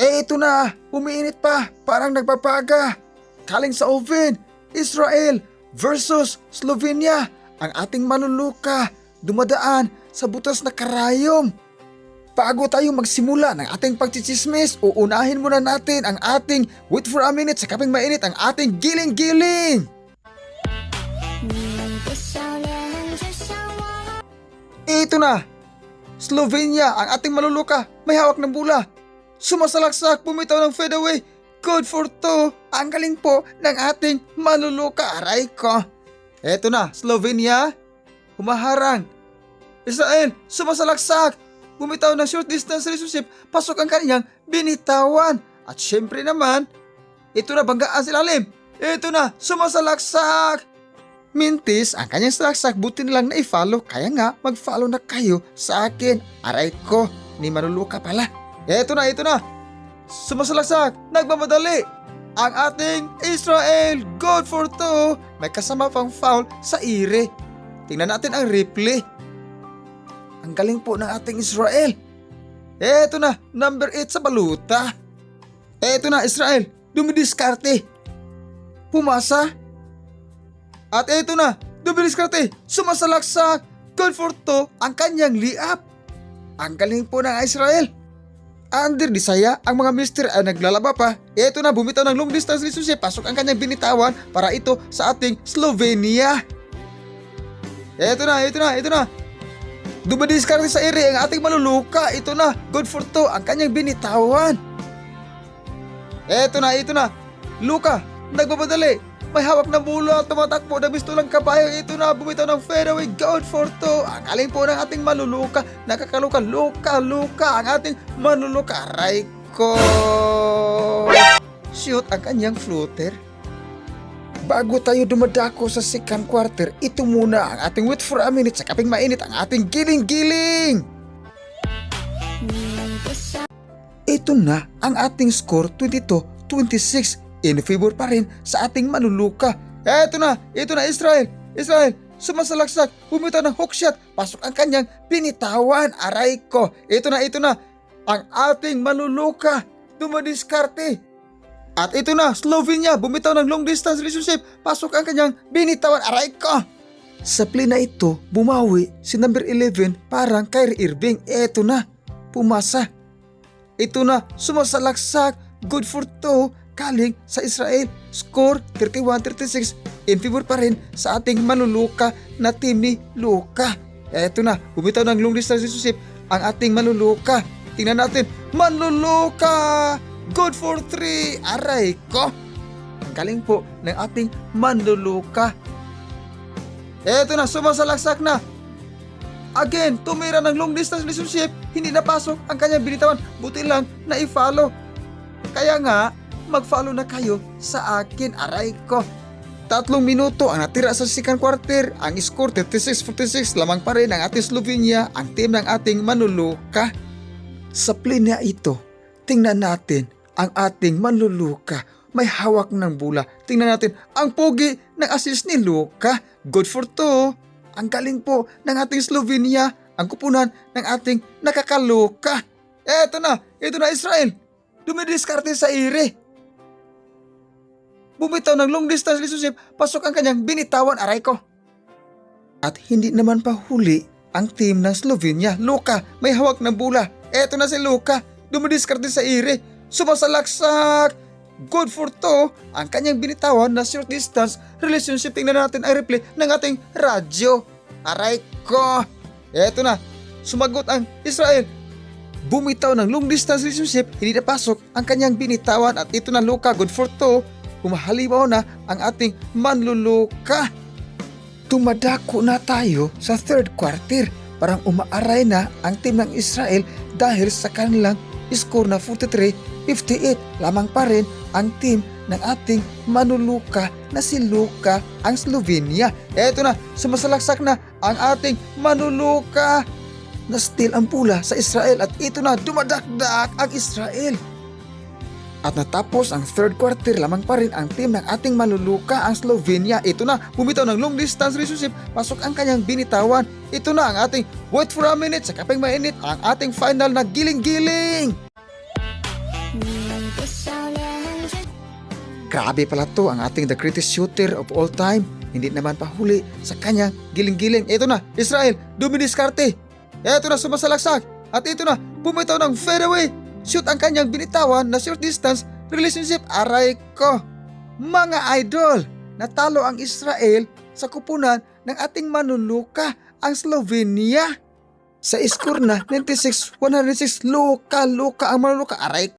Ito na, umiinit pa, parang nagpapaga. Kaling sa oven, Israel versus Slovenia. Ang ating manluluka dumadaan sa butas na karayom. Bago tayo magsimula ng ating pagchichismis, uunahin muna natin ang ating wait for a minute sa kaping mainit, ang ating giling-giling. Ito na, Slovenia, ang ating manluluka, may hawak ng bola. Sumasalaksak, bumitaw ng fadeaway. Good for two. Ang galing po ng ating manluluka, aray ko. Eto na, Slovenia, humaharang. Israel, sumasalaksak, bumitaw ng short distance relationship, pasok ang kanyang binitawan. At syempre naman, ito na, banggaan sa ilalim. Ito na, sumasalaksak. Mintis, ang kanyang salaksak, buti na lang na i-follow. Kaya nga, mag-follow na kayo sa akin. Aray ko, ni manluluka pala. Ito na, sumasalaksak, nagmamadali. Ang ating Israel, good for two. May kasama pang foul sa ire. Tingnan natin ang replay. Ang galing po ng ating Israel. Ito na, number 8 sa baluta. Ito na, Israel, dumidiskarte. Pumasa. At ito na, dumidiskarte, sumasalaksak, good for two, ang kanyang liap. Ang galing po ng Israel. Under di saya, ang mga mister ay naglalaba pa. Ito na, bumitaw ng long distance relationship, pasok ang kanyang binitawan para ito sa ating Slovenia. Ito na. Dumidiskarte sa ere ang ating maluluka. Ito na, good for two, ang kanyang binitawan. Ito na. Luka, nagbamadali. May hawak na bola, tumatakbo na bistulang kabayo. Ito na, bumitaw ng fairway, good for two. Ang galing po ng ating manluluka. Nakakaluka, luka, ang ating manluluka. Aray ko. Shoot ang kanyang floater. Bago tayo dumadako sa second quarter, ito muna ang ating wait for a minute sa kaping mainit, ang ating giling-giling. Ito na ang ating score, 22-26. In favor pa rin sa ating manluluka. Ito na, Israel, sumasalaksak, bumitaw ng hook shot, pasok ang kanyang binitawan. Aray ko, ito na, ang ating manluluka, dumadiskarte. At ito na, Slovenia, bumitaw ng long distance relationship, pasok ang kanyang binitawan. Aray ko. Sa play na ito, bumawi si number 11, parang Kyrie Irving. Ito na, pumasa. Ito na, sumasalaksak, good for two, kaling sa Israel. Score 31-36, in favor pa rin sa ating manluluka na team ni Luka. Eto na, bumitaw ng long distance relationship ang ating manluluka. Tingnan natin, manluluka, good for 3. Aray ko, ang galing po ng ating manluluka. Eto na, sumasalaksak na. Again, tumira ng long distance relationship, hindi napasok ang kanyang binitawan. Buti lang na i-follow. Kaya nga, mag-follow na kayo sa akin. Aray ko. 3 minuto ang natira sa second quarter. Ang score 36-46, lamang pa rin ang ating Slovenia, ang team ng ating manluluka. Sa play na ito, tingnan natin ang ating manluluka. May hawak ng bola. Tingnan natin ang pogi ng assist ni Luka. Good for two. Ang galing po ng ating Slovenia, ang kupunan ng ating nakakaluka. Ito na Israel. Dumidiskarte sa ire. Bumitaw ng long distance relationship, pasok ang kanyang binitawan. Aray ko. At hindi naman pa huli ang team ng Slovenia. Luka, may hawak ng bola. Eto na si Luka, dumidiskarte sa ire, sumasalaksak, good for two, ang kanyang binitawan na short distance relationship. Tingnan natin ang replay ng ating radyo. Aray ko. Eto na, sumagot ang Israel. Bumitaw ng long distance relationship, hindi napasok ang kanyang binitawan. At ito na, Luka, good for two. Humahalimaw na ang ating manluluka. Tumadako na tayo sa third quarter. Parang umaaray na ang team ng Israel dahil sa kanilang score na 43-58. Lamang pa rin ang team ng ating manluluka na si Luka, ang Slovenia. Eto na, sumasalaksak na ang ating manluluka. Na-steal ang pula sa Israel at ito na, dumadakdak ang Israel. At natapos ang third quarter, lamang pa rin ang team ng ating manluluka, ang Slovenia. Ito na, bumitaw ng long distance relationship, pasok ang kanyang binitawan. Ito na ang ating wait for a minute sa kaping mainit, ang ating final na giling-giling. Grabe pala to ang ating the greatest shooter of all time. Hindi naman pahuli sa kanyang giling-giling. Ito na, Israel, dumidiskarte. Ito na, sumasalaksak. At ito na, bumitaw ng fadeaway. Shoot ang kanyang binitawan na short distance relationship. Aray ko. Mga idol, natalo ang Israel sa kupunan ng ating manuluka, ang Slovenia. Sa score na 96-106, luka ang manuluka. Aray